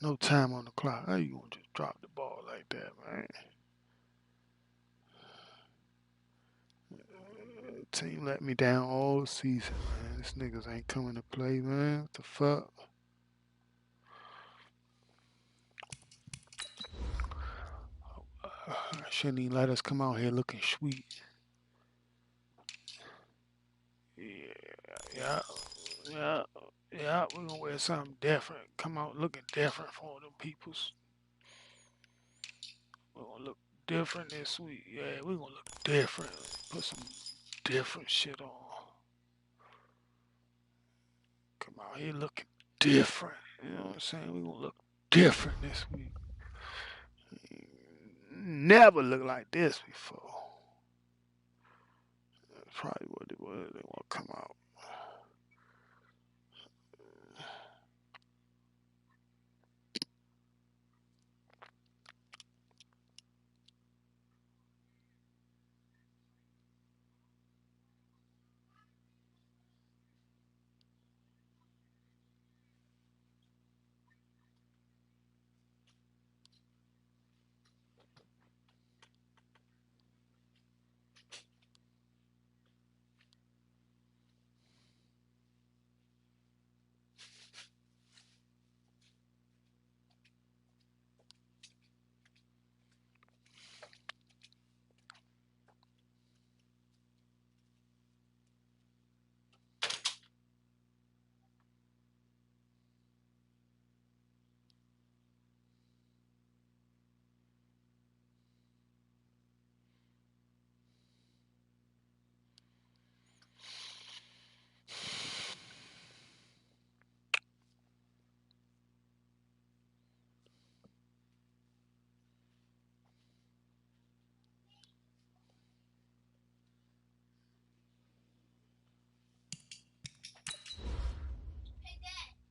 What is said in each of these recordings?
No time on the clock. How you gonna just drop the ball like that, man? Team let me down all season, man. These niggas ain't coming to play, man. What the fuck? Shouldn't even let us come out here looking sweet. Yeah. We're gonna wear something different. Come out looking different for them peoples. We're gonna look different this week. Yeah, we're gonna look different. Put some different shit on. Come out here looking different. You know what I'm saying? We're gonna look different this week. Never looked like this before. That's probably what they want to come out.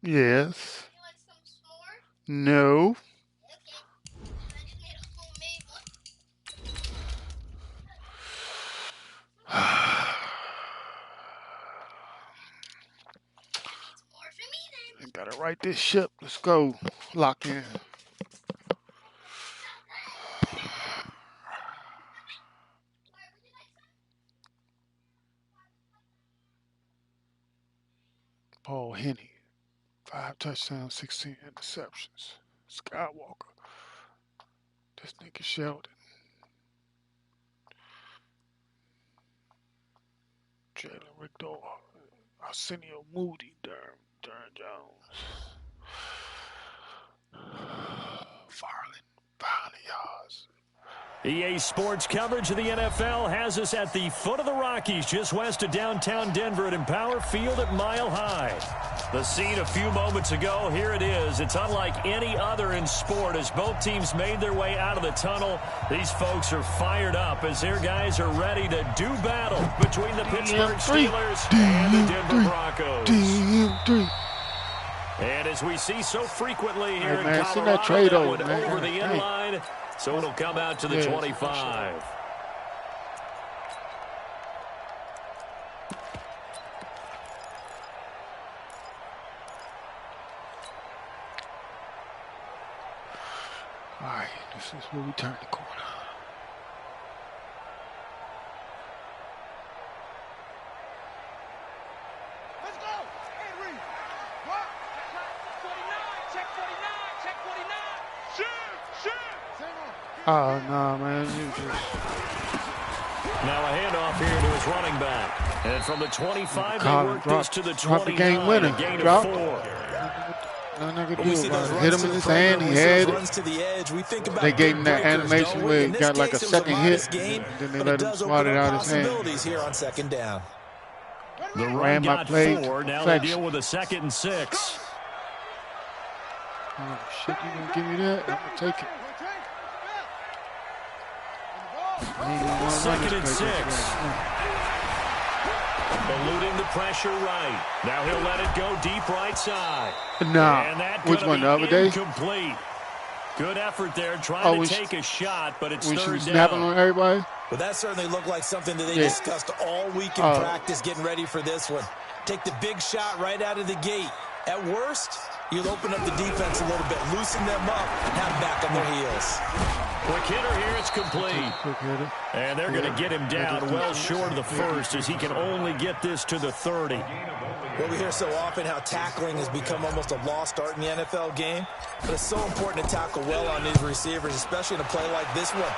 Yes. No. I gotta right this ship. Let's go. Lock in. Paul Henney. 5 touchdowns, 16 interceptions. Skywalker. This nigga Sheldon. Jalen Rdl4. Arsenio Moody. Darren Jones. Farley yards. EA Sports coverage of the NFL has us at the foot of the Rockies, just west of downtown Denver at Empower Field at Mile High. The scene a few moments ago, here it is. It's unlike any other in sport as both teams made their way out of the tunnel. These folks are fired up as their guys are ready to do battle between the Pittsburgh Steelers and the Denver Broncos. And as we see so frequently here in Colorado, that one over the end line. So it'll come out to the 25. All right, this is where we turn the corner. Let's go. Hey, Reed. What? Check 49. Check 49. Shoot. Oh, no, man. You just... Now a handoff here to his running back. And from the 25, they work this to the 29. The game winner. Gain Drop. of 4. Nothing I could do about it. Hit him in his hand. He had it. They gave him that animation where he got like a second hit. And then they let him swat it out his hand. Here on second down. The run got 4. Now they deal with a 2nd and 6. Oh, shit. You gonna give me that? I'm gonna take it. 2nd and 6. Eluding the pressure right. Now he'll let it go deep right side. Nah. And that Which one, the other day? Incomplete. Good effort there trying to take a shot, but it's 3rd down. When she was snapping on everybody? But that certainly looked like something that they discussed all week in practice getting ready for this one. Take the big shot right out of the gate. At worst, You'll open up the defense a little bit, loosen them up, and have them back on their heels. Quick hitter here, it's complete. And they're going to get him down well short of the first as he can only get this to the 30. Well, we hear so often how tackling has become almost a lost art in the NFL game, but it's so important to tackle well on these receivers, especially in a play like this one.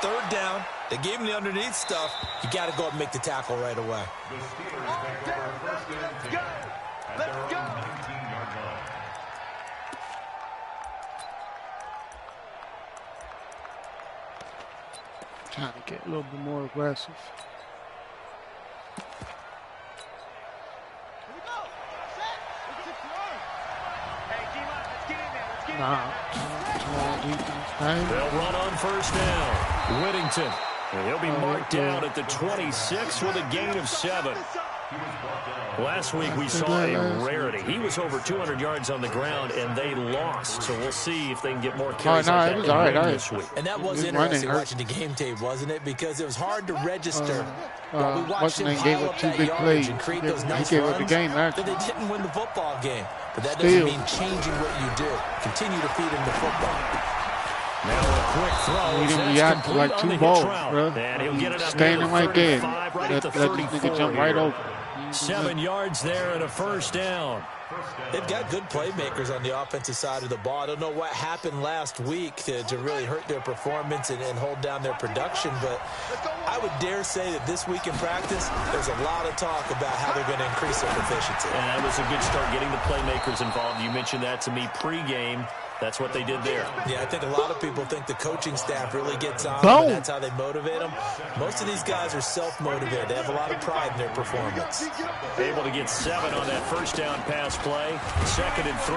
Third down, they gave him the underneath stuff. You got to go up and make the tackle right away. Let's go. Let's go. Trying to get a little bit more aggressive. Nah, they'll run on first down. Whittington. And he'll be marked down at the 26 with a gain of 7. Last week we saw a rarity. He was over 200 yards on the ground, and they lost. So we'll see if they can get more carries like that this week. And that was interesting watching the game tape, wasn't it? Because it was hard to register. While we watched him pile up that yardage and create those nice runs, that they didn't win the football game. But that doesn't mean changing what you do. Continue to feed him the football. Now a quick throw. He didn't react like 2 balls, bro. And he'll get it up standing right there. Right let this nigga jump right over. 7 yards there and a first down. They've got good playmakers on the offensive side of the ball. I don't know what happened last week to really hurt their performance and hold down their production, but I would dare say that this week in practice, there's a lot of talk about how they're going to increase their proficiency. And that was a good start, getting the playmakers involved. You mentioned that to me pregame. That's what they did there. Yeah, I think a lot of people think the coaching staff really gets on them, and that's how they motivate them. Most of these guys are self-motivated. They have a lot of pride in their performance. Able to get 7 on that first down pass play. 2nd and 3.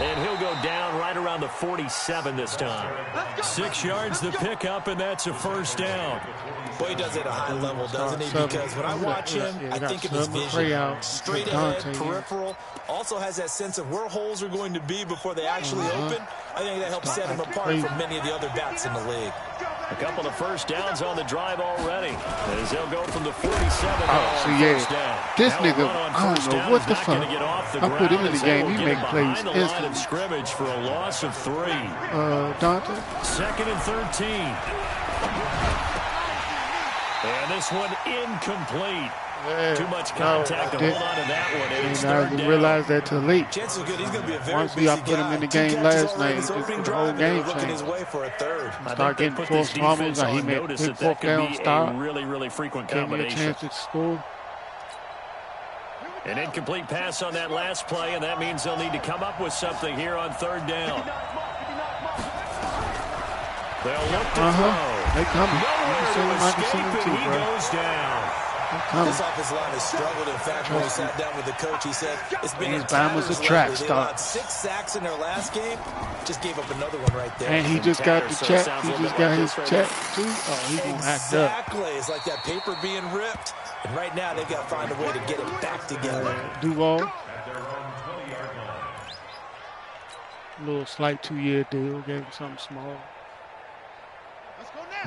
And he'll go down right around the 47 this time. 6 yards the pickup, and that's a first down. Boy, he does it at a high level, doesn't he? Because when I watch him, I think of his vision. Straight ahead, peripheral. Also has that sense of where holes are going to be before they actually open. I think that helps set him apart from many of the other backs in the league. A couple of first downs on the drive already. As they'll go from the 47 first down. This nigga, I don't know what the fuck. I put him in the game. He make plays instantly. Scrimmage for a loss of 3. Dante. 2nd and 13. And this one incomplete. Too much contact to hold on to that one. I didn't realize that till late. Chances are good he's going to be a very Once I put him in the game last night, the whole game looking his way for a third. Start getting forced fumbles. He made a big fourth down stop. Really frequent Gave me a combination. chance to score. An incomplete pass on that last play, and that means they'll need to come up with something here on 3rd down. They'll look to throw. They coming. Nowhere to escape, and he goes down. This offensive line has struggled. In fact, when he sat down with the coach, he said it's been his time was a track stop. 6 sacks in their last game. Just gave up another one right there. And he just got the check. He just got his check too. Oh, he's gonna act up. Exactly. It's like that paper being ripped. And right now they've got to find a way to get it back together. Duval. Little slight 2-year deal. Gave him something small.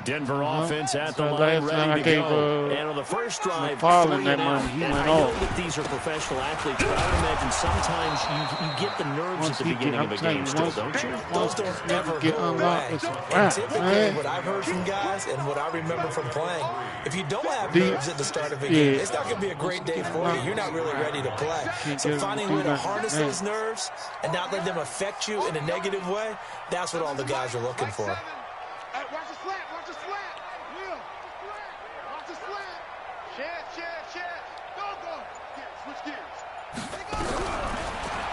Denver offense at the line, ready to go. And on the first drive, that money, he went I off. know that these are professional athletes, but I would imagine sometimes you get the nerves at the beginning of a game still, don't you? Those don't ever get unlocked. And typically, what I've heard from guys and what I remember from playing, if you don't have nerves at the start of a game, it's not going to be a great day for you. You're not really ready to play. So finding a way to harness those nerves and not let them affect you in a negative way, that's what all the guys are looking for.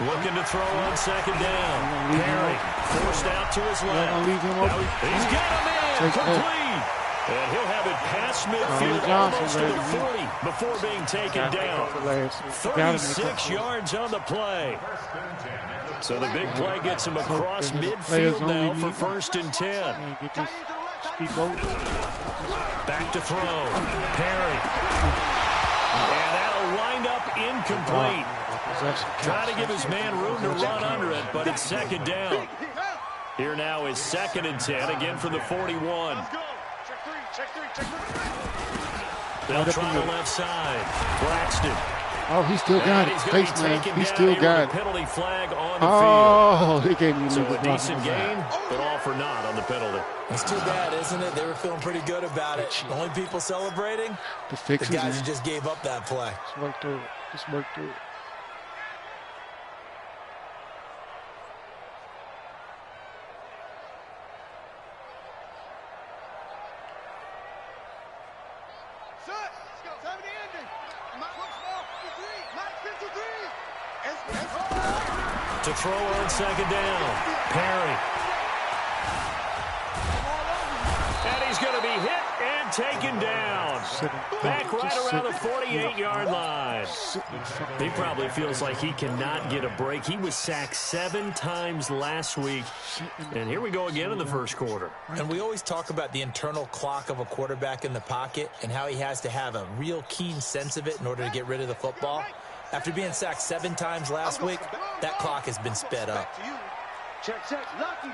Looking to throw on 2nd down. Perry forced out to his left. He's got him in. Complete. And he'll have it past midfield almost to the 40 before being taken down. 36 yards on the play. So the big play gets him across midfield now for 1st and 10. Back to throw. Perry. And that'll wind up incomplete. Trying to give his man room to run under it, but it's 2nd down. Here now is 2nd and 10, again from the 41. They'll try the left side. Braxton Oh, he still got it. Thanks, man. He still got it. Penalty flag on the field. They gave me a decent gain, but all for naught on the penalty. It's too bad, isn't it? They were feeling pretty good about it. The only people celebrating, the guys who just gave up that play. Let's work through it. Let's work through it. To throw on second down. Perry. And he's going to be hit and taken down. Back right around the 48-yard line. He probably feels like he cannot get a break. He was sacked 7 times last week. And here we go again in the first quarter. And we always talk about the internal clock of a quarterback in the pocket and how he has to have a real keen sense of it in order to get rid of the football. After being sacked 7 times last week, that clock has been sped up. Check. Lucky.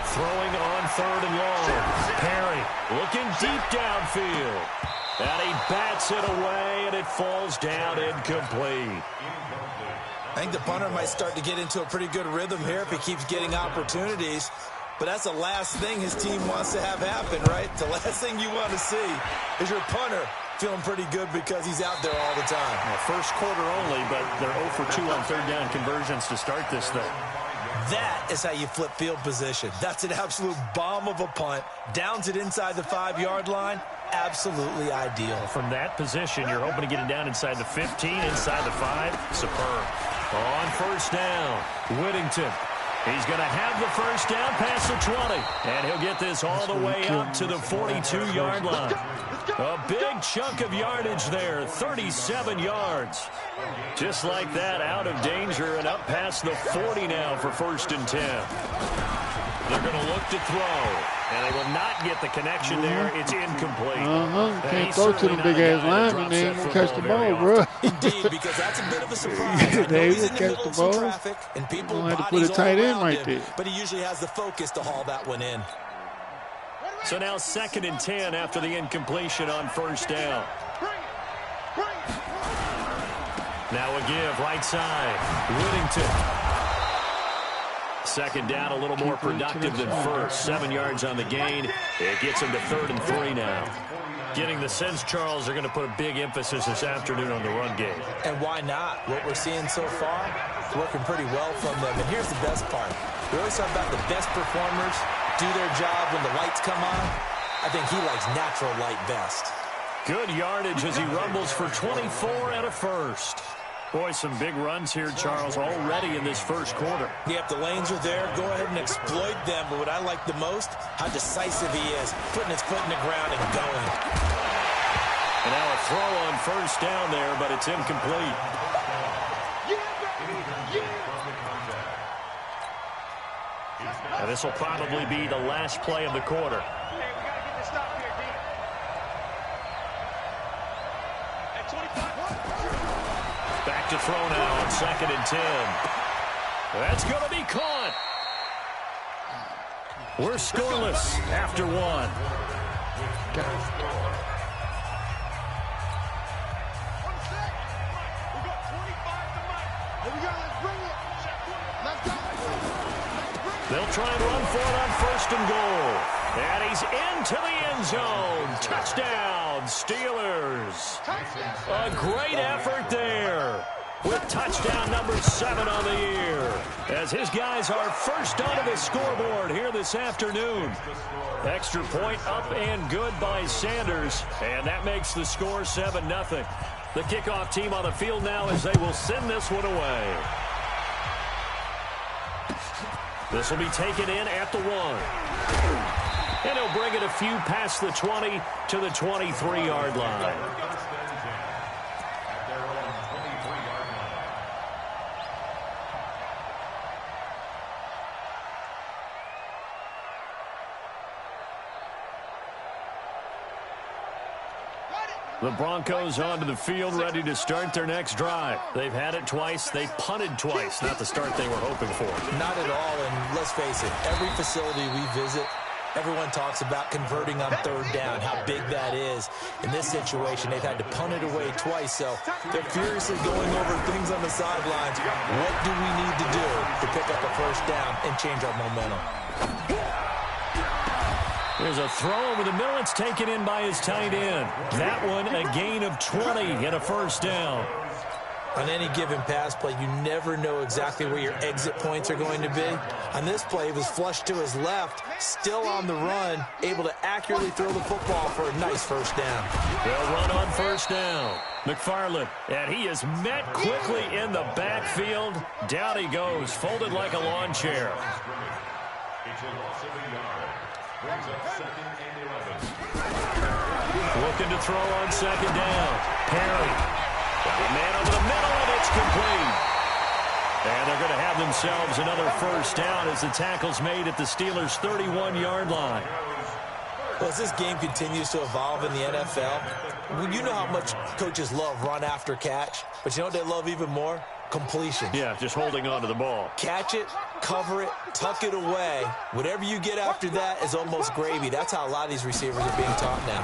Throwing on 3rd and long. Perry looking deep downfield. And he bats it away, and it falls down incomplete. I think the punter might start to get into a pretty good rhythm here if he keeps getting opportunities. But that's the last thing his team wants to have happen, right? The last thing you want to see is your punter feeling pretty good because he's out there all the time. Well, first quarter only, but they're 0 for 2 on 3rd down conversions to start this thing. That is how you flip field position. That's an absolute bomb of a punt. Downs it inside the 5-yard line. Absolutely ideal. From that position, you're hoping to get it down inside the 15, inside the 5. Superb. On 1st down, Whittington. He's going to have the 1st down past the 20. And he'll get this all the way up to the 42-yard line. A big chunk of yardage there, 37 yards. Just like that, out of danger and up past the 40 now for 1st and 10. They're going to look to throw, and they will not get the connection there. It's incomplete. Can't throw to them big-ass linemen. They ain't going to catch the ball, bro. Indeed, because that's a bit of a surprise. They ain't going to catch the ball. And people have to put a tight end right there. But he usually has the focus to haul that one in. So now 2nd and 10 after the incompletion on 1st down. Now a give, right side. Whittington. 2nd down, a little more productive than 1st. 7 yards on the gain. It gets him to 3rd and 3 now. Getting the sense, Charles, they're going to put a big emphasis this afternoon on the run game. And why not? What we're seeing so far is working pretty well from them. And here's the best part. We always talk about the best performers do their job when the lights come on. I think he likes natural light best. Good yardage as he rumbles for 24 and a 1st. Boy, some big runs here, Charles, already in this first quarter. Yep, the lanes are there. Go ahead and exploit them. But what I like the most, how decisive he is, putting his foot in the ground and going. And now a throw on 1st down there, but it's incomplete. And this will probably be the last play of the quarter. Back to throw now on 2nd and 10. That's going to be caught. We're scoreless after 1. They'll try and run for it on 1st and goal. And he's into the end zone. Touchdown, Steelers. A great effort there with touchdown number 7 on the year. As his guys are first onto the scoreboard here this afternoon. Extra point up and good by Sanders. And that makes the score 7-0. The kickoff team on the field now as they will send this one away. This will be taken in at the 1. And he'll bring it a few past the 20 to the 23-yard line. The Broncos onto the field, ready to start their next drive. They've had it twice. They've punted twice. Not the start they were hoping for. Not at all, and let's face it, every facility we visit, Everyone talks about converting on third down, how big that is. In this situation, they've had to punt it away twice, so they're furiously going over things on the sidelines. What do we need to do to pick up a first down and change our momentum? There's a throw over the middle. It's taken in by his tight end. That one, a gain of 20 and a first down. On any given pass play, you never know exactly where your exit points are going to be. On this play, it was flushed to his left, still on the run, able to accurately throw the football for a nice first down. They'll run on first down. McFarland, and he is met quickly in the backfield. Down he goes, folded like a lawn chair. Looking to throw on second down. Perry. Got a man over the middle, and it's complete. And they're going to have themselves another first down as the tackle's made at the Steelers' 31-yard line. Well, as this game continues to evolve in the NFL, you know how much coaches love run after catch, but you know what they love even more? Completion. Yeah, just holding on to the ball. Catch it, cover it, tuck it away. Whatever you get after that is almost gravy. That's how a lot of these receivers are being taught now.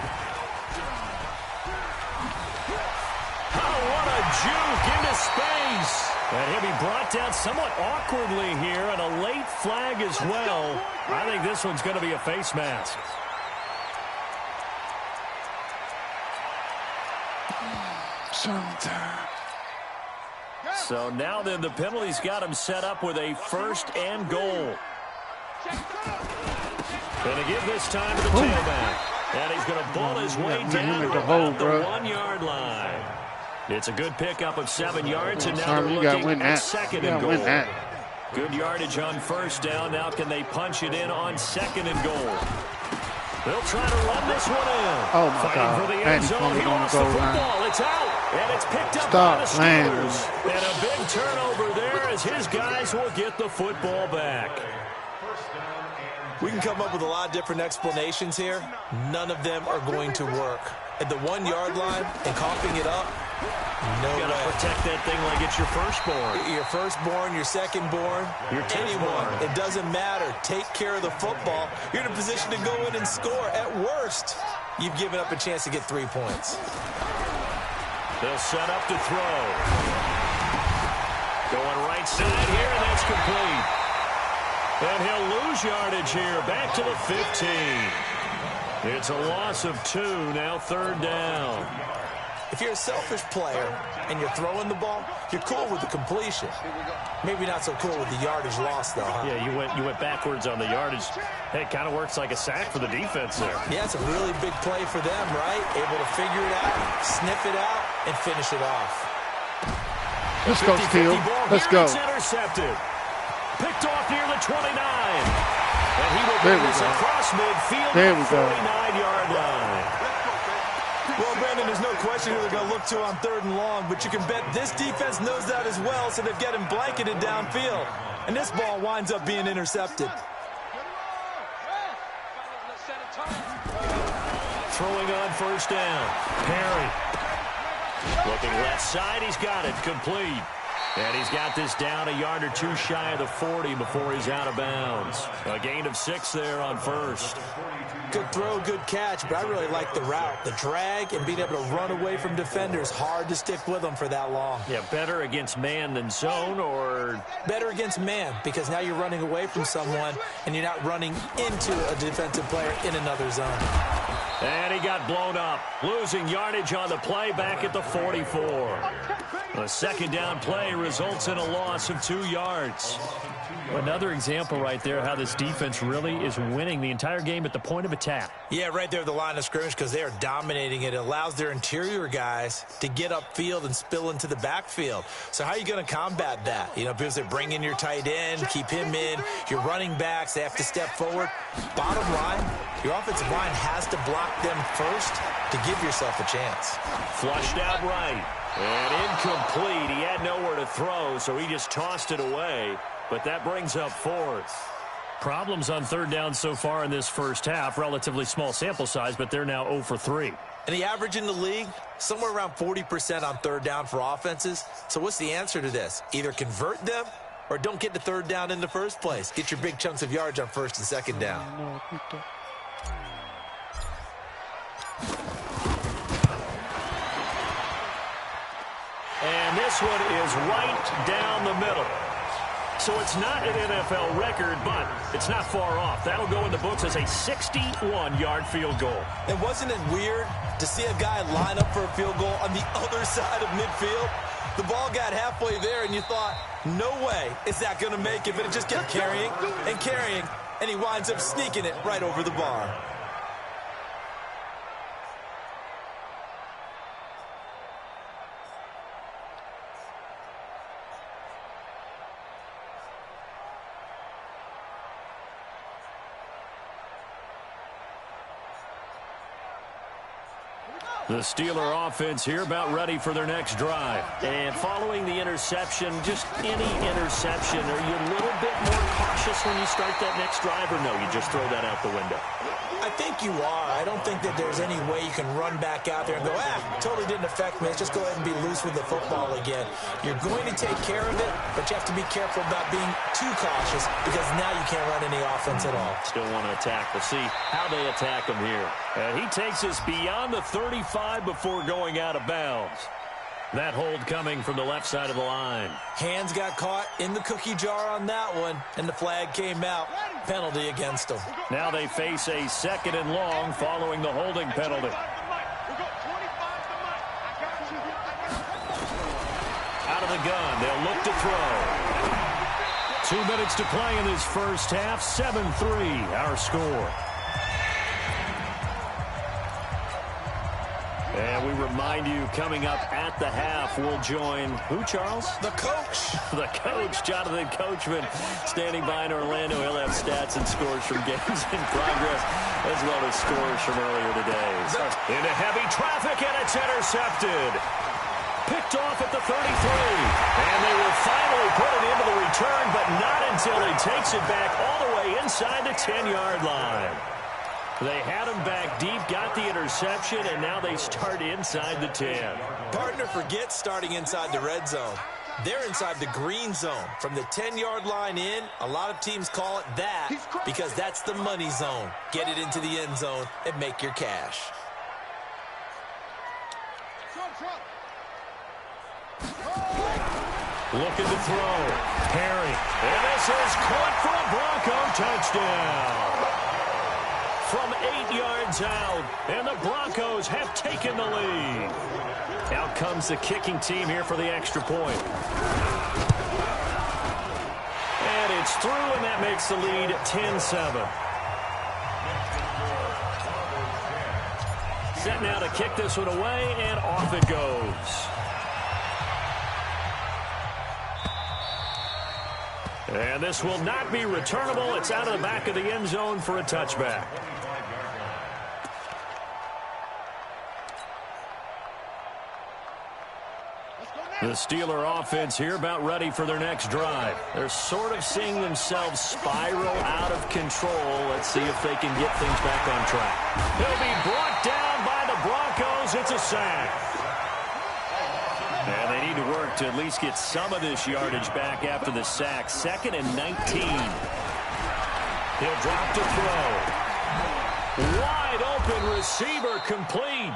What a juke into space. And he'll be brought down somewhat awkwardly here, and a late flag as well. I think this one's going to be a face mask. Sometime. So now then, the penalty's got him set up with a first and goal. Going to give this time to the tailback. And he's going to ball his way down to about the 1-yard line. It's a good pickup of 7 yards, and now they're looking at second and goal. Good yardage on first down. Now can they punch it in on second and goal? They'll try to run this one in. Oh, my God. For the end zone. He lost the football. It's out, and it's picked up by the Steelers. And a big turnover there as his guys will get the football back. We can come up with a lot of different explanations here. None of them are going to work. At the 1-yard line and coughing it up, no way. You gotta protect that thing like it's your firstborn. Your firstborn, your secondborn, anyone. It doesn't matter. Take care of the football. You're in a position to go in and score. At worst, you've given up a chance to get 3 points. They'll set up to throw. Going right side here, and that's complete. And he'll lose yardage here, back to the 15. It's a loss of 2, now third down. If you're a selfish player and you're throwing the ball, you're cool with the completion. Maybe not so cool with the yardage loss, though, huh? Yeah, you went backwards on the yardage. Hey, it kind of works like a sack for the defense there. Yeah, it's a really big play for them, right? Able to figure it out, sniff it out, and finish it off. Let's go, Steel. Let's go. It's intercepted. Picked off near the 29. And he will bring this across midfield at the 49-yard line. Well, Brandon, there's no question who they're going to look to on third and long, but you can bet this defense knows that as well, so they've got him blanketed downfield. And this ball winds up being intercepted. Throwing on first down. Perry. Looking left side. He's got it. Complete. And he's got this down a yard or 2 shy of the 40 before he's out of bounds. A gain of 6 there on first. Good throw, good catch, but I really like the route. The drag and being able to run away from defenders. Hard to stick with them for that long. Yeah, better against man than zone, or? Better against man, because now you're running away from someone and you're not running into a defensive player in another zone. And he got blown up. Losing yardage on the play back at the 44. A second down play results in a loss of 2 yards. Another example right there how this defense really is winning the entire game at the point of attack. Yeah, right there at the line of scrimmage because they are dominating it. It allows their interior guys to get upfield and spill into the backfield. So how are you going to combat that? You know, because they bring in your tight end, keep him in. Your running backs, they have to step forward. Bottom line, your offensive line has to block them first to give yourself a chance. Flushed out right. And incomplete. He had nowhere to throw, so he just tossed it away. But that brings up 4th. Problems on third down so far in this first half. Relatively small sample size, but they're now 0 for 3. And the average in the league, somewhere around 40% on third down for offenses. So what's the answer to this? Either convert them or don't get the third down in the first place. Get your big chunks of yards on first and second down. And this one is right down the middle. So it's not an NFL record, but it's not far off. That'll go in the books as a 61-yard field goal. And wasn't it weird to see a guy line up for a field goal on the other side of midfield? The ball got halfway there, and you thought, no way is that going to make it, but it just kept carrying and carrying, and he winds up sneaking it right over the bar. The Steeler offense here about ready for their next drive. And following the interception, just any interception, are you a little bit more cautious when you start that next drive, or no, you just throw that out the window? I think you are. I don't think that there's any way you can run back out there and go, totally didn't affect me. Let's just go ahead and be loose with the football again. You're going to take care of it, but you have to be careful about being too cautious because now you can't run any offense at all. Still want to attack. We'll see how they attack him here. And he takes us beyond the 35 before going out of bounds. That hold coming from the left side of the line. Hands got caught in the cookie jar on that one, and the flag came out. Penalty against them. Now they face a 2nd and long following the holding penalty. Out of the gun, they'll look to throw. 2 minutes to play in this first half. 7-3 our score. And we remind you, coming up at the half, we'll join who, Charles? The coach. The coach, Jonathan Coachman, standing by in Orlando. He'll have stats and scores from games in progress, as well as scores from earlier today. Into heavy traffic, and it's intercepted. Picked off at the 33. And they will finally put it into the return, but not until he takes it back all the way inside the 10-yard line. They had him back deep, got the interception, and now they start inside the 10. Partner forgets starting inside the red zone. They're inside the green zone. From the 10-yard line in, a lot of teams call it that because that's the money zone. Get it into the end zone and make your cash. Looking to throw. Perry. And this is caught for a Bronco touchdown. From 8 yards out, and the Broncos have taken the lead. Out comes the kicking team here for the extra point. And it's through, and that makes the lead 10-7. Set now to kick this one away, and off it goes. And this will not be returnable. It's out of the back of the end zone for a touchback. The Steeler offense here about ready for their next drive. They're sort of seeing themselves spiral out of control. Let's see if they can get things back on track. He'll be brought down by the Broncos. It's a sack. And they need to work to at least get some of this yardage back after the sack. 2nd and 19. He'll drop to throw. Wide open receiver complete.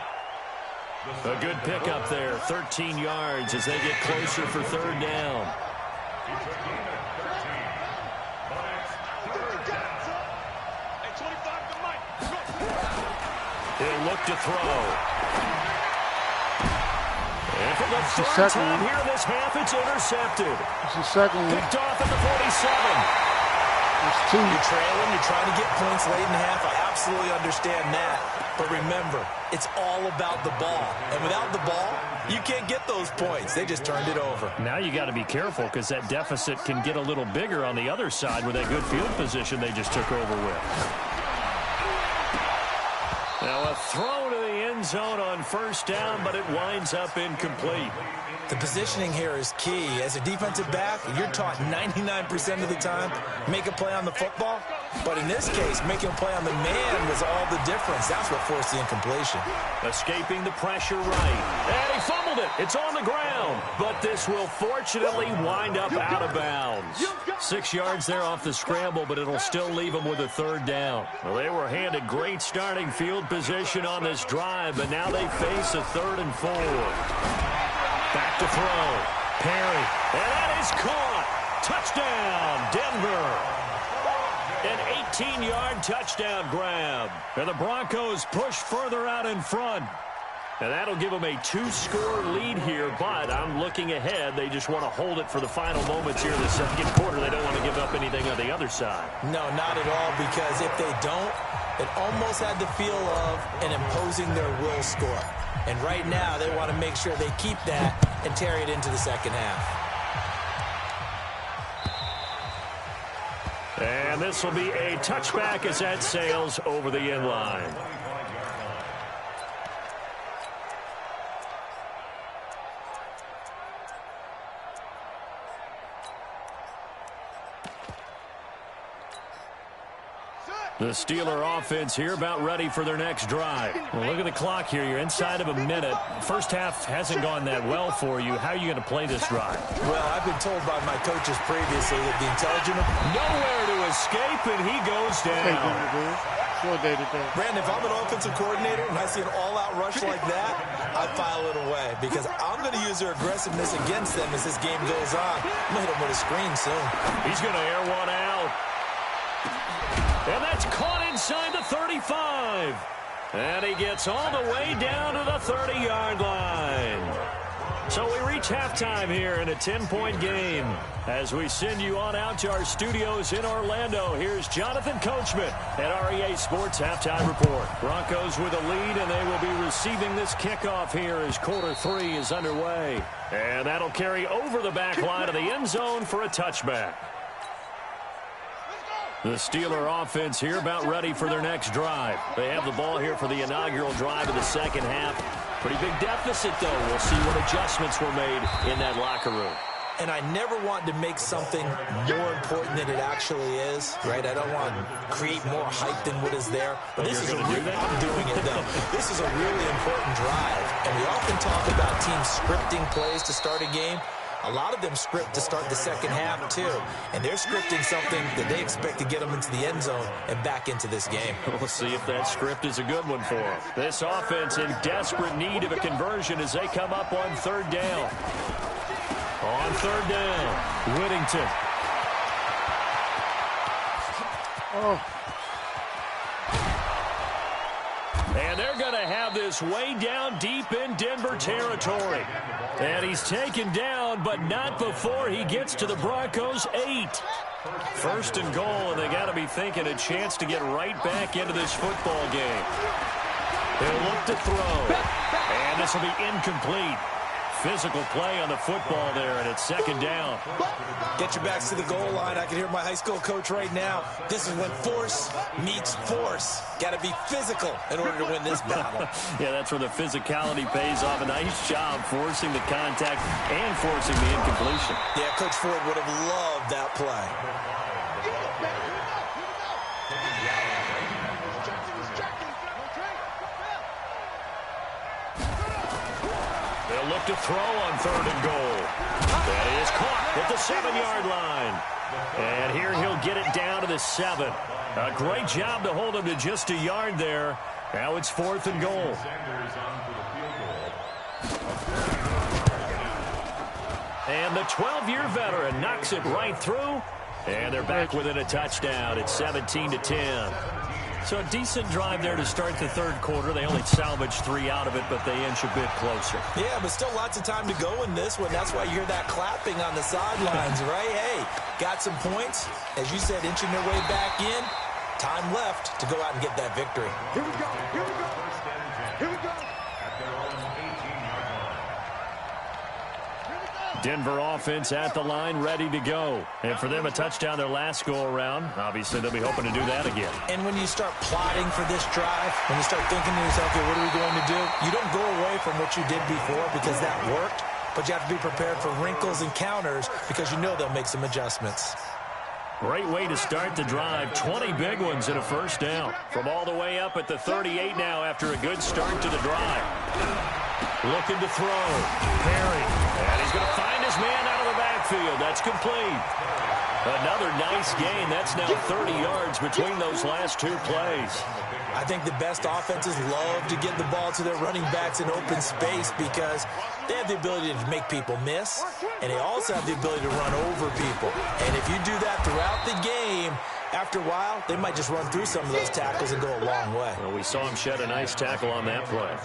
A good pickup there, 13 yards as they get closer for 3rd down. He'll look to throw. And for the 3rd time here in this half, it's intercepted. It's the second one. Picked off at the 47. It's 2. You're trailing, you're trying to get points late in the half. I absolutely understand that. But remember, it's all about the ball. And without the ball, you can't get those points. They just turned it over. Now you got to be careful because that deficit can get a little bigger on the other side with that good field position they just took over with. Now a throw to the end zone on 1st down, but it winds up incomplete. The positioning here is key. As a defensive back, you're taught 99% of the time, make a play on the football. But in this case, making a play on the man was all the difference. That's what forced the incompletion. Escaping the pressure right. And he fumbled it. It's on the ground. But this will fortunately wind up out of bounds. 6 yards there off the scramble, but it'll still leave them with a 3rd down. Well, they were handed great starting field position on this drive, but now they face a 3rd and 4. Back to throw. Perry. And that is caught. Touchdown, Denver. An 18-yard touchdown grab. And the Broncos push further out in front. And that'll give them a 2-score lead here, but I'm looking ahead. They just want to hold it for the final moments here in the 2nd quarter. They don't want to give up anything on the other side. No, not at all, because if they don't, it almost had the feel of an imposing their will score. And right now, they want to make sure they keep that and carry it into the 2nd half. And this will be a touchback as that sails over the end line. The Steeler offense here about ready for their next drive. Well, look at the clock here. You're inside of a minute. First half hasn't gone that well for you. How are you going to play this drive? Well, I've been told by my coaches previously that the intelligent... Nowhere to escape, and he goes down. Brandon, if I'm an offensive coordinator and I see an all-out rush like that, I file it away because I'm going to use their aggressiveness against them as this game goes on. I'm going to hit them with a screen soon. He's going to air one out. And that's caught inside the 35. And he gets all the way down to the 30-yard line. So we reach halftime here in a 10-point game. As we send you on out to our studios in Orlando, here's Jonathan Coachman at REA Sports Halftime Report. Broncos with a lead, and they will be receiving this kickoff here as quarter 3 is underway. And that'll carry over the back line of the end zone for a touchback. The Steeler offense here about ready for their next drive. They have the ball here for the inaugural drive of the 2nd half. Pretty big deficit, though. We'll see what adjustments were made in that locker room. And I never want to make something more important than it actually is, right? I don't want to create more hype than what is there. But this is I'm doing it, though. This is a really important drive. And we often talk about teams scripting plays to start a game. A lot of them script to start the 2nd half, too. And they're scripting something that they expect to get them into the end zone and back into this game. We'll see if that script is a good one for them. This offense in desperate need of a conversion as they come up on 3rd down. On 3rd down, Whittington. And they're going to have this way down deep in Denver territory. And he's taken down, but not before he gets to the Broncos' 8. 1st and goal, and they got to be thinking a chance to get right back into this football game. They'll look to throw. And this will be incomplete. Physical play on the football there, and it's 2nd down. Get your backs to the goal line. I can hear my high school coach right now. This is when force meets force. Got to be physical in order to win this battle. Yeah, that's where the physicality pays off. A nice job forcing the contact and forcing the incompletion. Yeah, Coach Ford would have loved that play. They'll look to throw on 3rd and goal. That is caught at the 7-yard line. And here he'll get it down to the 7. A great job to hold him to just a yard there. Now it's 4th and goal. And the 12-year veteran knocks it right through. And they're back within a touchdown. It's 17-10. So a decent drive there to start the 3rd quarter. They only salvaged 3 out of it, but they inch a bit closer. Yeah, but still lots of time to go in this one. That's why you hear that clapping on the sidelines, right? Hey, got some points. As you said, inching their way back in. Time left to go out and get that victory. Here we go. Here we go. Here we go. Denver offense at the line, ready to go. And for them, a touchdown their last go-around. Obviously, they'll be hoping to do that again. And when you start plotting for this drive, when you start thinking to yourself, okay, what are we going to do? You don't go away from what you did before because that worked, but you have to be prepared for wrinkles and counters because you know they'll make some adjustments. Great way to start the drive. 20 big ones and a 1st down. From all the way up at the 38 now after a good start to the drive. Looking to throw. Perry. And he's going to find his man out of the backfield. That's complete. Another nice gain. That's now 30 yards between those last two plays. I think the best offenses love to get the ball to their running backs in open space because they have the ability to make people miss, and they also have the ability to run over people. And if you do that throughout the game, after a while, they might just run through some of those tackles and go a long way. Well, we saw him shed a nice tackle on that play.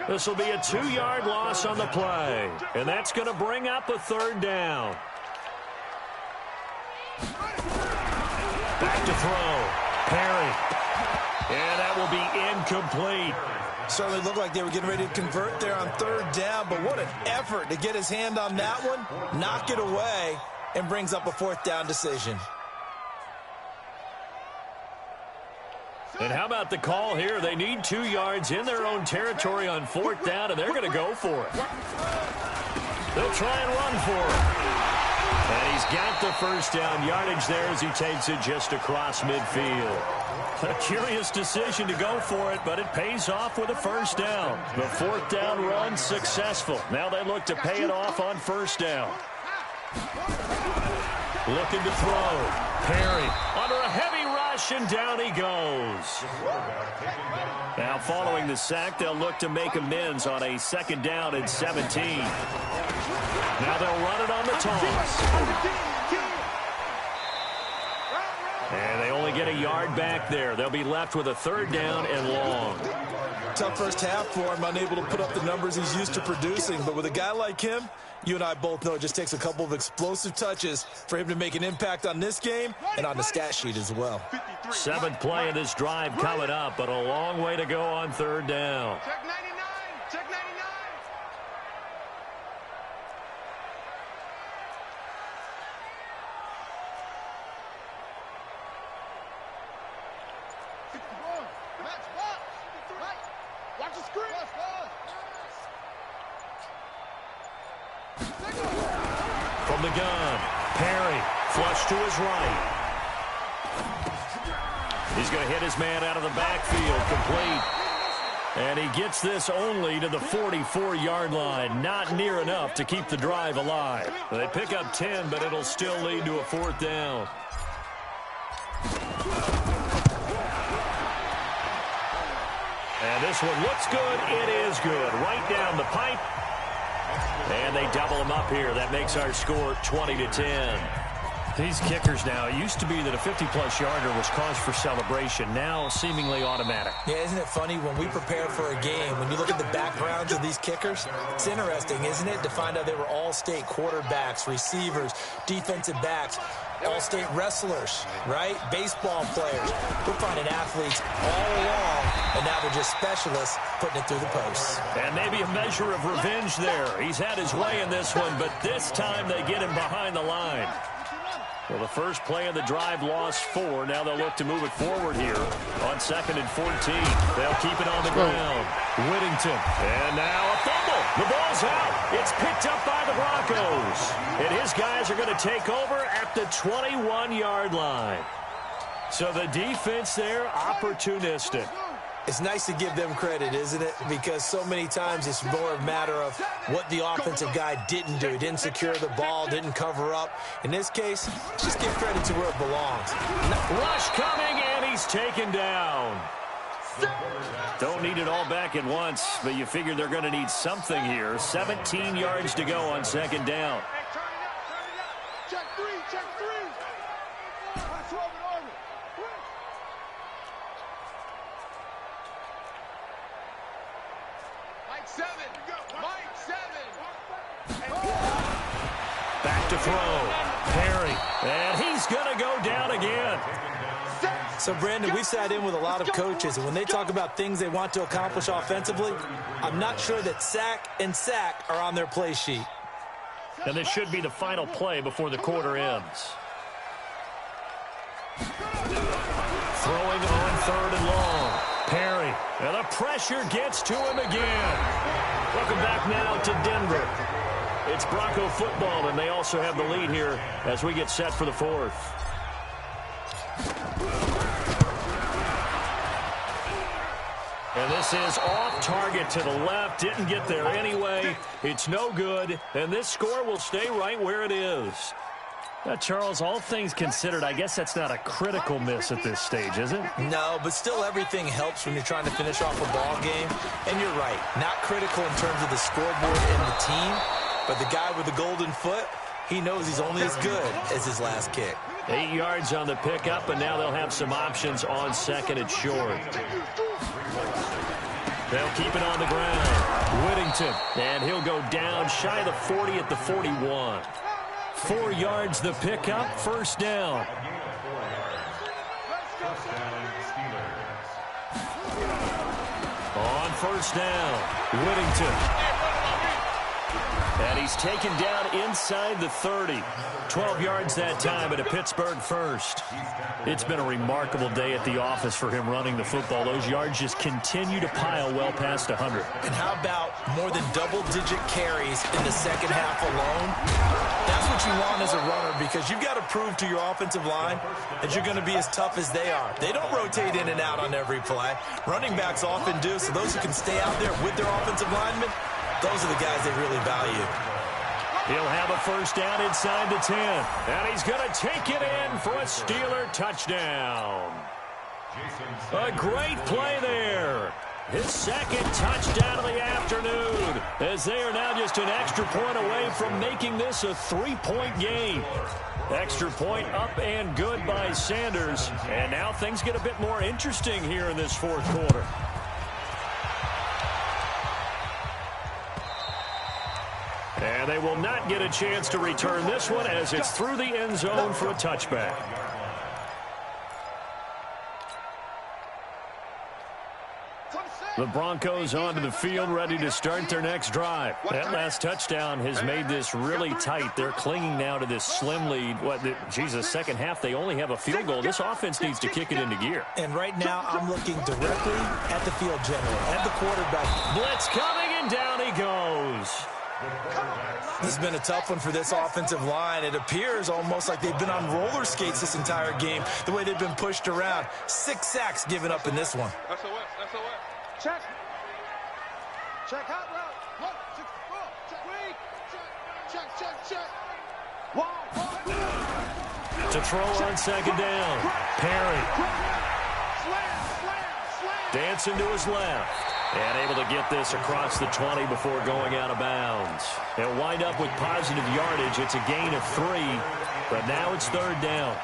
This will be a 2-yard loss on the play, and that's going to bring up a third down. Back to throw. Perry. And that will be incomplete. Certainly looked like they were getting ready to convert there on third down, but what an effort to get his hand on that one, knock it away, and brings up a fourth down decision. And how about the call here? They need 2 yards in their own territory on fourth down, and they're going to go for it. They'll try and run for it. And he's got the first down yardage there as he takes it just across midfield. A curious decision to go for it, but it pays off with a first down. The fourth down run successful. Now they look to pay it off on first down. Looking to throw. Perry under a heavy rush, and down he goes. Now following the sack, they'll look to make amends on a second down and 17. Now they'll run it on the toss. And they only get a yard back there. They'll be left with a third down and long. Tough first half for him, unable to put up the numbers he's used to producing. But with a guy like him, you and I both know it just takes a couple of explosive touches for him to make an impact on this game and on the stat sheet as well. 7th play of this drive coming up, but a long way to go on third down. Check 99. Check 99. Watch the screen. From the gun, Perry, flush to his right. He's going to hit his man out of the backfield, complete. And he gets this only to the 44-yard line. Not near enough to keep the drive alive. They pick up 10, but it'll still lead to a fourth down. And this one looks good. It is good. Right down the pipe. And they double him up here. That makes our score 20-10. These kickers now, it used to be that a 50-plus yarder was cause for celebration. Now seemingly automatic. Yeah, isn't it funny when we prepare for a game, when you look at the backgrounds of these kickers, it's interesting, isn't it, to find out they were all-state quarterbacks, receivers, defensive backs, all-state wrestlers, right? Baseball players. We're finding athletes all along, and now they're just specialists putting it through the posts. And maybe a measure of revenge there. He's had his way in this one, but this time they get him behind the line. Well, the first play of the drive lost 4. Now they'll look to move it forward here on 2nd and 14. They'll keep it on the ground. Whittington. And now a fumble. The ball's out. It's picked up by the Broncos. And his guys are going to take over at the 21-yard line. So the defense there, opportunistic. It's nice to give them credit, isn't it? Because so many times it's more a matter of what the offensive guy didn't do. He didn't secure the ball, didn't cover up. In this case, just give credit to where it belongs. Rush coming, and he's taken down. Don't need it all back at once, but you figure they're going to need something here. 17 yards to go on 2nd down. Check 3. Check 3. Back to throw. Perry. And he's going to go down again. So, Brandon, we've sat in with a lot of coaches, and when they talk about things they want to accomplish offensively, I'm not sure that sack and sack are on their play sheet. And this should be the final play before the quarter ends. Throwing on 3rd and long. Perry. And the pressure gets to him again. Welcome back now to Denver. It's Bronco football, and they also have the lead here as we get set for the 4th. And this is off target to the left. Didn't get there anyway. It's no good, and this score will stay right where it is. Charles, all things considered, I guess that's not a critical miss at this stage, is it? No, but still everything helps when you're trying to finish off a ball game. And you're right, not critical in terms of the scoreboard and the team, but the guy with the golden foot, he knows he's only as good as his last kick. 8 yards on the pickup, and now they'll have some options on second and short. They'll keep it on the ground. Whittington, and he'll go down shy of the 40 at the 41. 4 yards the pickup, first down. On first down, Whittington. And he's taken down inside the 30. 12 yards that time at a Pittsburgh first. It's been a remarkable day at the office for him running the football. Those yards just continue to pile well past 100. And how about more than double-digit carries in the second half alone? That's what you want as a runner, because you've got to prove to your offensive line that you're going to be as tough as they are. They don't rotate in and out on every play. Running backs often do, so those who can stay out there with their offensive linemen, those are the guys they really value. He'll have a first down inside the 10. And he's going to take it in for a Steeler touchdown. A great play there. His second touchdown of the afternoon, as they are now just an extra point away from making this a 3-point game. Extra point up and good by Sanders. And now things get a bit more interesting here in this fourth quarter. And they will not get a chance to return this one as it's through the end zone for a touchback. The Broncos onto the field, ready to start their next drive. That last touchdown has made this really tight. They're clinging now to this slim lead. Second half, they only have a field goal. This offense needs to kick it into gear. And right now, I'm looking directly at the field general, at the quarterback. Blitz coming, and down he goes. This has been a tough one for this offensive line. It appears almost like they've been on roller skates this entire game, the way they've been pushed around. 6 sacks given up in this one. Check. Check hot route. Look. Check. Read. Check. One. To throw on second down. Perry. Slam. Dancing to his left. And able to get this across the 20 before going out of bounds. They'll wind up with positive yardage. It's a gain of 3, but now it's third down.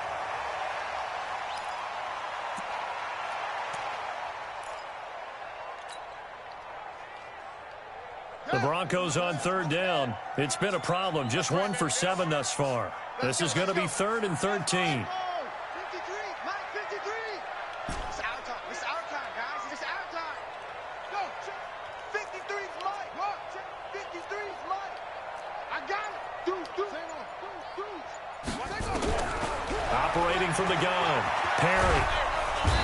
The Broncos on third down. It's been a problem. Just 1 for 7 thus far. This is going to be 3rd and 13. 53. Mike, 53. It's our time, guys. It's our time. Go. 53's Mike. Look. 53's Mike. I got it. Do. Operating from the gun. Perry.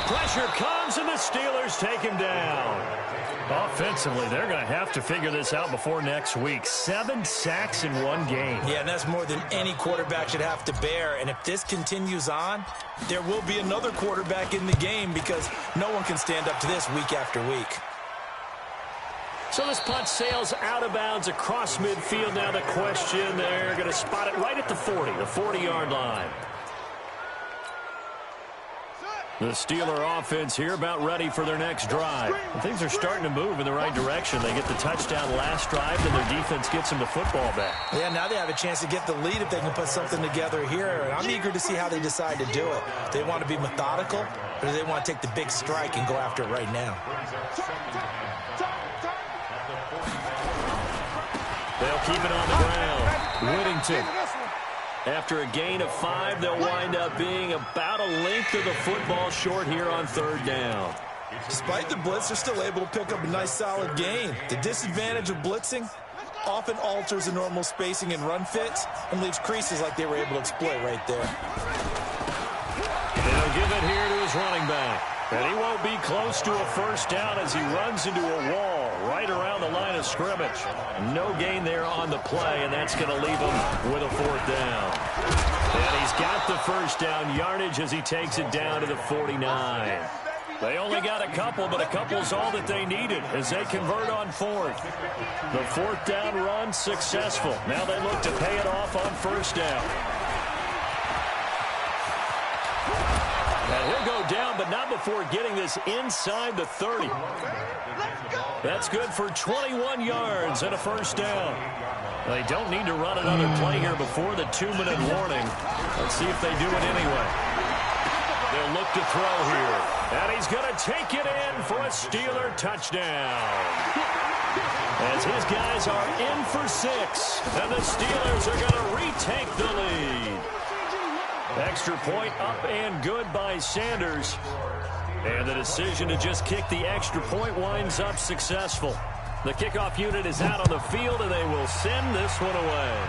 Pressure comes, and the Steelers take him down. Offensively, they're going to have to figure this out before next week. 7 sacks in 1 game. Yeah, and that's more than any quarterback should have to bear. And if this continues on, there will be another quarterback in the game, because no one can stand up to this week after week. So this punt sails out of bounds across midfield. Now the question, they're going to spot it right at the 40, the 40-yard line. The Steeler offense here about ready for their next drive. And things are starting to move in the right direction. They get the touchdown last drive, and their defense gets them the football back. Yeah, now they have a chance to get the lead if they can put something together here. And I'm eager to see how they decide to do it. Do they want to be methodical, or do they want to take the big strike and go after it right now? They'll keep it on the ground. Whittington. After a gain of 5, they'll wind up being about a length of the football short here on third down. Despite the blitz, they're still able to pick up a nice solid gain. The disadvantage of blitzing often alters the normal spacing and run fits and leaves creases like they were able to exploit right there. They'll give it here to his running back. And he won't be close to a first down as he runs into a wall right around the line of scrimmage. No gain there on the play, and that's going to leave him with a fourth down. And he's got the first down yardage as he takes it down to the 49. They only got a couple, but a couple's all that they needed as they convert on fourth. The fourth down run successful. Now they look to pay it off on first down. He'll go down, but not before getting this inside the 30. That's good for 21 yards and a first down. They don't need to run another play here before the 2-minute warning. Let's see if they do it anyway. They'll look to throw here. And he's going to take it in for a Steeler touchdown. As his guys are in for 6. And the Steelers are going to retake the lead. Extra point up and good by Sanders. And the decision to just kick the extra point winds up successful. The kickoff unit is out on the field, and they will send this one away.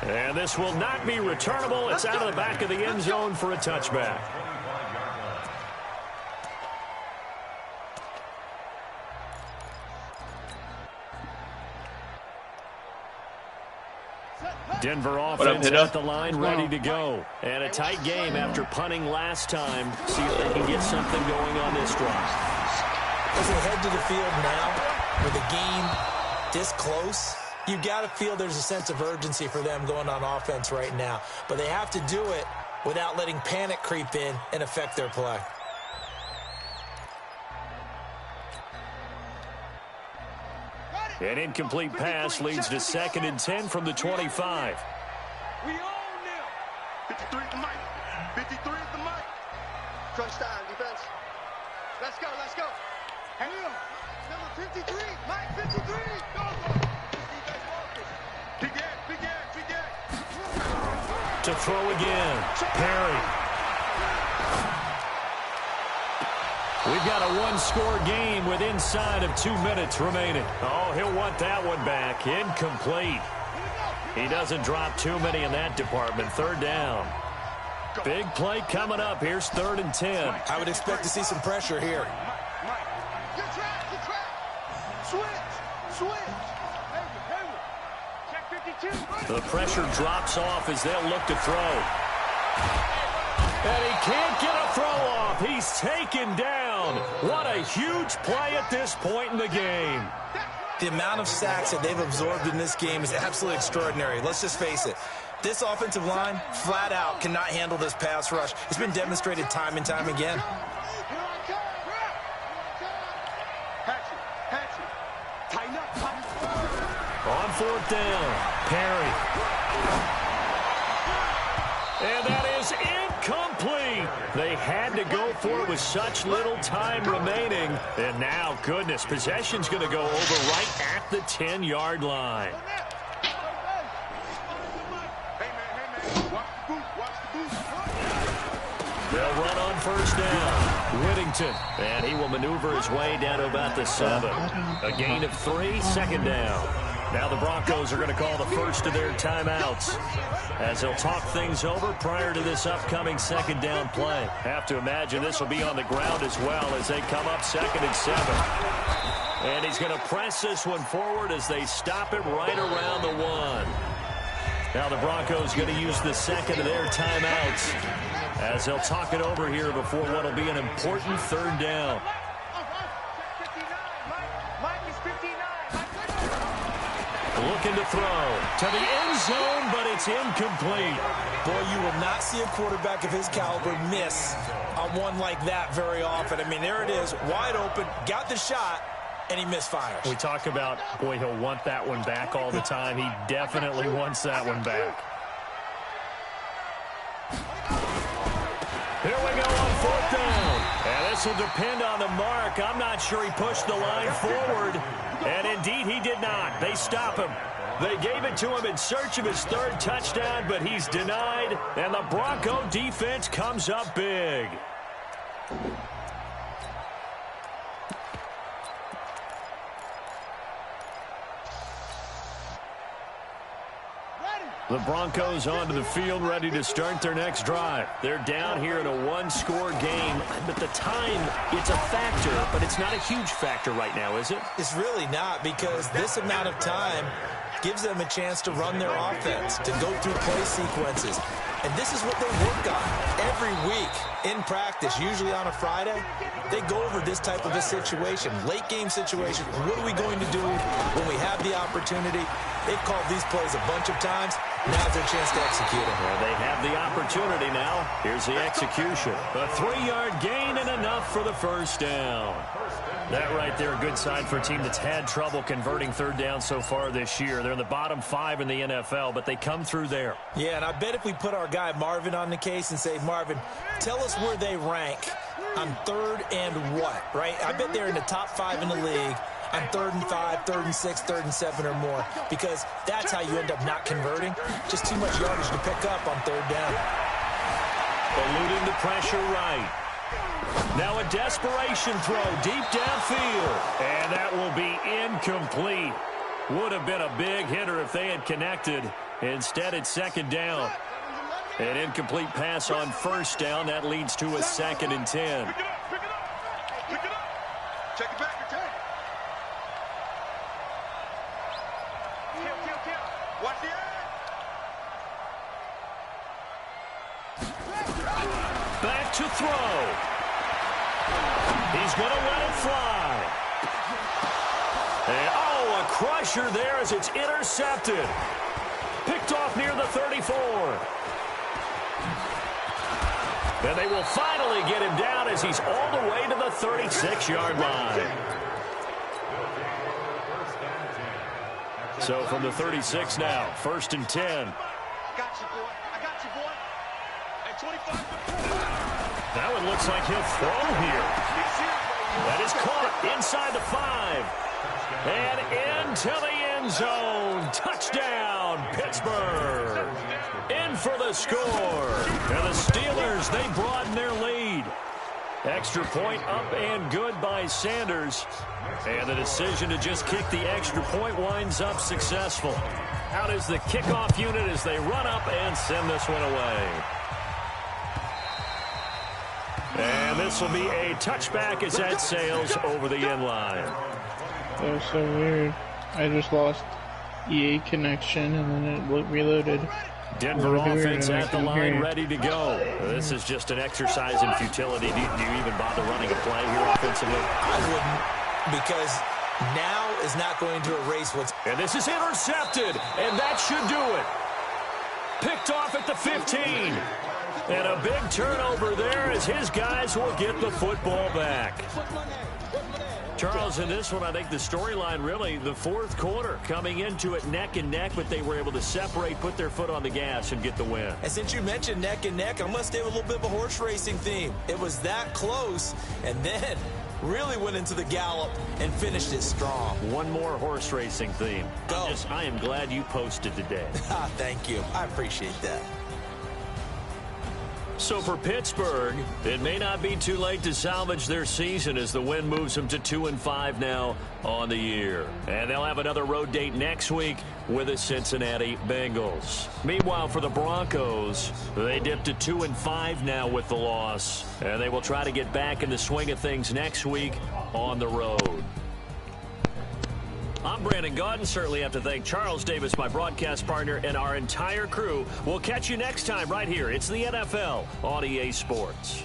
And this will not be returnable. It's out of the back of the end zone for a touchback. Denver offense at the line, ready to go. And a tight game after punting last time. See if they can get something going on this drive. As they head to the field now, with the game this close, you got to feel there's a sense of urgency for them going on offense right now. But they have to do it without letting panic creep in and affect their play. An incomplete pass leads to 2nd and 10 from the 25. We own them. 53 is the mic. 53 is the mic. Crunch time, defense. Let's go, let's go. Hang on. Number 53, Mike 53. Go, go. Big ass, big ass, big ass. To throw again. Perry. We've got a one-score game with inside of 2 minutes remaining. Oh, he'll want that one back. Incomplete. He doesn't drop too many in that department. 3rd down. Big play coming up. Here's 3rd and 10. I would expect to see some pressure here. Good track, good track. Switch, switch. Check 52. The pressure drops off as they'll look to throw. And he can't get a throw off. He's taken down. What a huge play at this point in the game. The amount of sacks that they've absorbed in this game is absolutely extraordinary. Let's just face it. This offensive line, flat out, cannot handle this pass rush. It's been demonstrated time and time again. On 4th down, Perry. And that is incomplete. They had to go for it with such little time remaining. And now, goodness, possession's going to go over right at the 10-yard line. They'll run on 1st down. Whittington. And he will maneuver his way down to about the 7. A gain of 3, 2nd down. Now the Broncos are going to call the first of their timeouts as they'll talk things over prior to this upcoming 2nd down play. Have to imagine this will be on the ground as well as they come up 2nd and 7. And he's going to press this one forward as they stop it right around the 1. Now the Broncos going to use the 2nd of their timeouts as they'll talk it over here before what will be an important 3rd down. Looking to throw to the end zone, but it's incomplete. Boy, you will not see a quarterback of his caliber miss on one like that very often. I mean, there it is, wide open, got the shot, and he misfires. We talk about, boy, he'll want that one back all the time. He definitely wants that one back. Here we go on 4th down. And this will depend on the mark. I'm not sure he pushed the line forward. And indeed, he did not. They stop him. They gave it to him in search of his 3rd touchdown, but he's denied. And the Bronco defense comes up big. The Broncos onto the field, ready to start their next drive. They're down here in a one-score game. But the time, it's a factor, but it's not a huge factor right now, is it? It's really not, because this amount of time gives them a chance to run their offense, to go through play sequences. And this is what they work on every week in practice, usually on a Friday. They go over this type of a situation, late game situation. What are we going to do when we have the opportunity? They've called these plays a bunch of times. Now's their chance to execute them. Well, they have the opportunity now. Here's the execution. A 3-yard gain and enough for the first down. That right there, a good sign for a team that's had trouble converting third down so far this year. They're in the bottom 5 in the NFL, but they come through there. Yeah, and I bet if we put our guy Marvin on the case and say, Marvin, tell us where they rank on third and what, right? I bet they're in the top 5 in the league on 3rd and 5, 3rd and 6, 3rd and 7 or more, because that's how you end up not converting. Just too much yardage to pick up on third down. Eluding the pressure right. Now a desperation throw deep downfield. And that will be incomplete. Would have been a big hitter if they had connected. Instead, it's second down. An incomplete pass on first down. That leads to a 2nd and 10. Pick it up. Check it back, return. Kill. Watch the edge. Back to throw. He's going to let it fly. And, a crusher there as it's intercepted. Picked off near the 34. And they will finally get him down as he's all the way to the 36-yard line. So from the 36 now, 1st and 10. I got you, boy. Hey, 25. That one looks like he'll throw here. That is caught inside the 5. And into the end zone. Touchdown, Pittsburgh. In for the score. And the Steelers, they broaden their lead. Extra point up and good by Sanders. And the decision to just kick the extra point winds up successful. Out is the kickoff unit as they run up and send this one away. And this will be a touchback as that sails over the end line. That was so weird. I just lost EA connection and then it reloaded. Denver offense at the line, ready to go. This is just an exercise in futility. Do you even bother running a play here offensively? I wouldn't, because now is not going to erase what's... And this is intercepted, and that should do it. Picked off at the 15. And a big turnover there as his guys will get the football back. Charles, in this one, I think the storyline really, the 4th quarter, coming into it neck and neck, but they were able to separate, put their foot on the gas, and get the win. And since you mentioned neck and neck, I must have a little bit of a horse racing theme. It was that close, and then really went into the gallop and finished it strong. One more horse racing theme. Go. I am glad you posted today. Thank you. I appreciate that. So for Pittsburgh, it may not be too late to salvage their season as the win moves them to 2-5 now on the year. And they'll have another road date next week with the Cincinnati Bengals. Meanwhile, for the Broncos, they dipped to 2-5 now with the loss. And they will try to get back in the swing of things next week on the road. I'm Brandon Gaudin. Certainly have to thank Charles Davis, my broadcast partner, and our entire crew. We'll catch you next time right here. It's the NFL on EA Sports.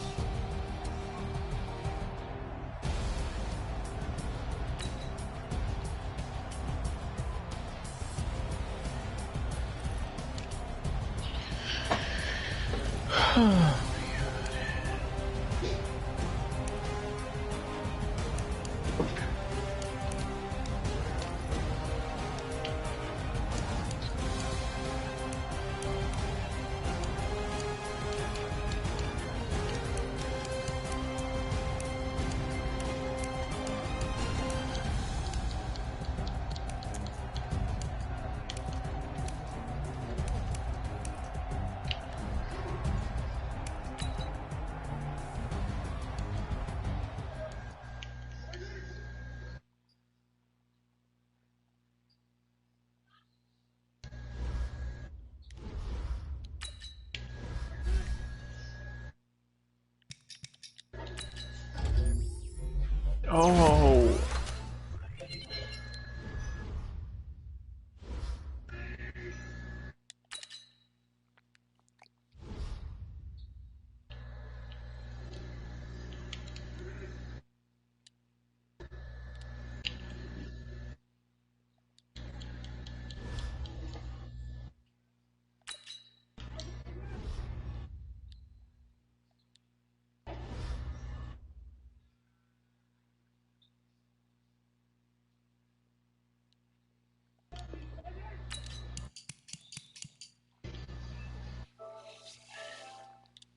Oh.